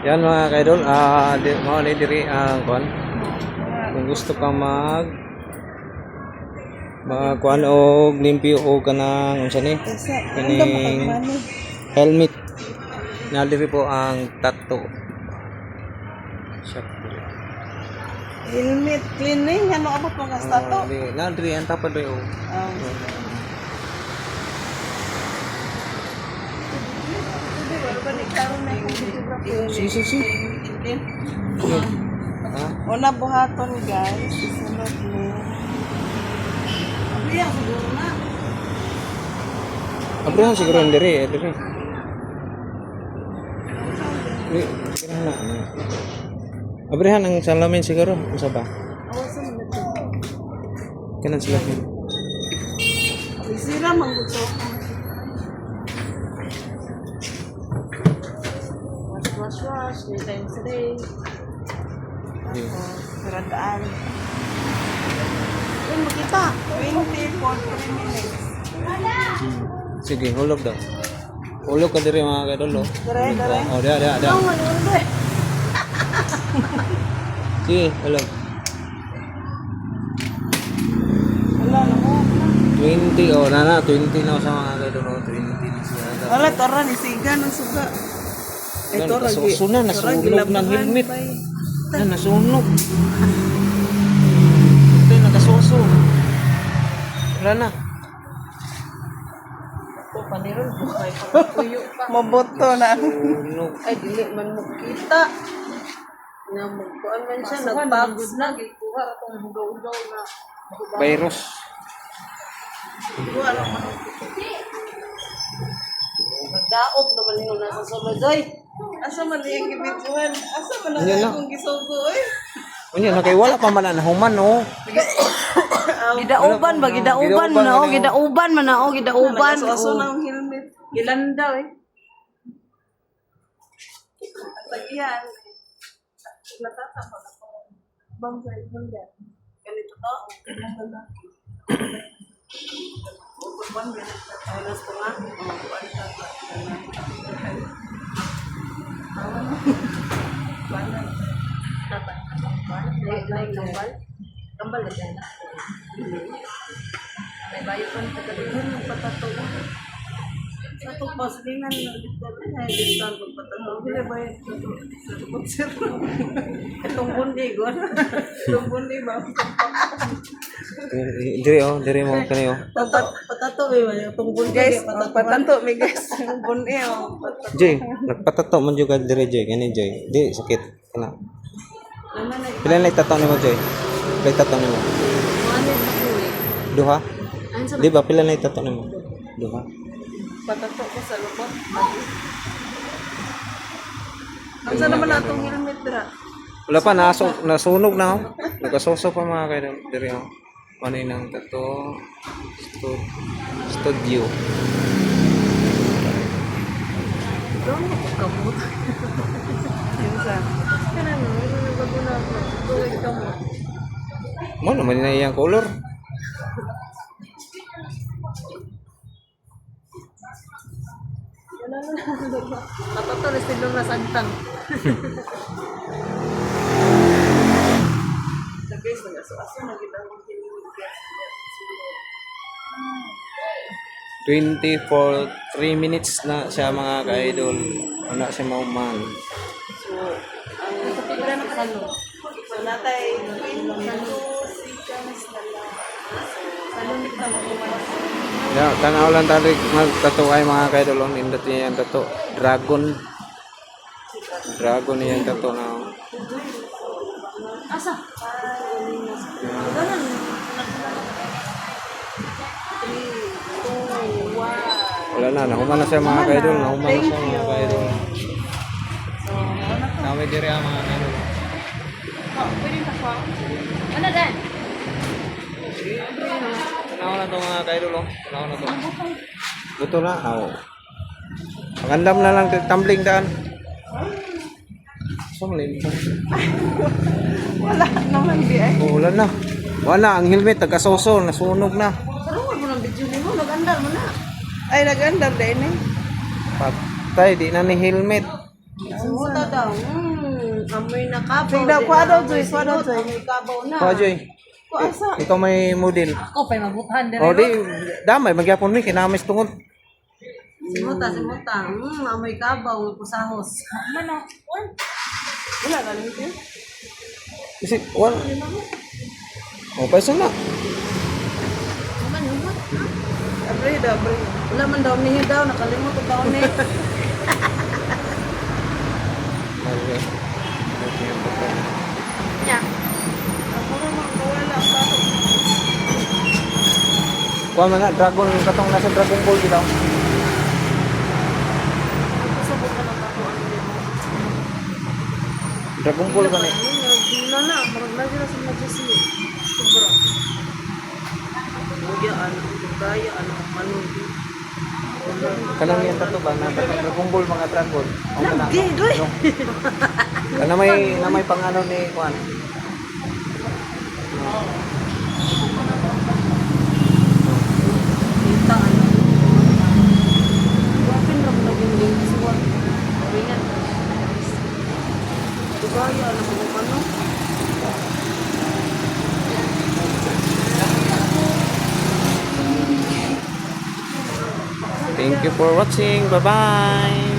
Yan mga kaidol, mga diri ang kuan. Kung gusto ka kuan og limpyo o kanang unsa ni? Kining helmet. Na diri po ang tattoo shop. Helmet cleaning ano abot mo ka tato? Na diri ang tapad ro. Si. Una buhaton guys, isunod mo. Abrihan siguro na. Abrihan siguro diri. Abrihan ang salamin siguro, usa ba? Awasan mo to. Kanan salamin. Isira man gusto. Wash, 3 times a day. Saradaan. Yun, makita. 20 for 3 minutes. Sige, hulog daw. Hulog ka diri mga kaidol. Dere. Oh, dia. Ang malunod. Sige, hulog. Wala na mo. 20 oh, nana 20 na sa mga kaidol, 20 na siya. Wala, tara, nisiga ng suga. Ito, nasusunan, nasunog ng helmet. Nasunog. Ito yung nakasuso. Wala na. Ito, paniron, buhay pa. Tuyo pa. Maboto na. Sunog. Ay, dili man magkita. Na magkuhan man siya, nagpagod na. Gikuha atong hugaw-hugaw na. Virus. Gikuha lang man. Magdaob naman yung nasa sulod, oy. Asa man yung gibituhan? Asa man Yan na. na akong gisugo, oy? Unya nakaiwala pa man na human oh. Gidauban ba? Gidauban man na o. Gidauban man na o. Gidauban. Aso na ang helmet. Ilan daw, eh? Tagihan. Natatapos ako. Bangsa, bangsa. Ganito to. Upuan, alas ko nga. Lain kambal. Kambal na dyan. May bayo pa ng pagkalihan ng patato. Sa ito, paslingan na dito. Ay, dito ang pagpatato. Bila ba yun? Sa ito, sir. Itong bundi, gwan. Itong bundi ba? Diri mo kani oh. Patato, eh. Itong bundi. Guys, patato, may guys. Itong bundi, oh. Jay, nagpatato man juga diri Jay, kani Jay. Di sakit kana. Pila na itato nimo Jay? Pila itato nimo? Duha? Di ba pila na itato nimo? Duha. Patato ko sa lubot. Ang saan naman natong helmet, dira? Wala pa nasunog na oh. Nagasuso pa mga kayo diri oh. Ano nang tato studio. Doon mo pagkamot. Yun sa. Kaya naman, may bago na ako. Tuwag kamot. Mo naman na iyang color. Wala na. Patato na silong na santang. Sa guys, nag-aso-aso na kita ng helmet. 20 for 3 minutes na siya mga ka-idol. Wala siya mauman. So, ang pagkira na kasalo. So, natay 22 seconds na lang. Salon kita mag-umalas. Ya, tanaw lang tayo magtato ay mga ka-idol. Indot niya yung tato. Dragon niya yung tato na. Asa? Wala na, nahuman na siya mga ka-idol. Nahuman na siya mga ka-idol. Kami diri ang mga ka-idol. Ano dan? Tanaw na to mga ka-idol. Tanaw na to. Buto na. Magandam na lang tumbling daan. Sumlim. Wala naman di ay. Oh, wala na. Wala, ang helmet nagkasoso, nasunog na. Pero mo ng video nimo, nag-andar mo na. Ay, nag-andar din eh. Patay, di na ni helmet. Simuta daw. Amoy na kabaw. Sige daw, kuha daw, Joy, kuha daw, Joy. Amoy kabaw na. Kuha, Joy. Kuasa. Ikaw may model. Ako pa'y mabutan din. O di, damay, magyapon mi, kinamis tungod. Simuta. Amoy kabaw. Pusahos. Mana? Wala ka lang ito. Kasi, wala. O, paisa na. Abre. Wala man daw niya daw. Nakalimot ang daw niya. Okay. Yeah. Ako naman wala pa. Kuha man na, dragon, katong nasa Dragon Ball dito. Pasabot ka ng ako. Dragon Ball ka ni. Dila na. Marag lagi na sa majesty. Sobra. Bugyan. Gaya. Manong. Kanang yan tato ba, na Dragon Ball, mga dragon. O, kana. Gigoy. Na may pangano ni Juan. Kita ano. Wapin lang lagi ng isuan. Ringan. Gaya. Ano. Thank you for watching. Bye-bye.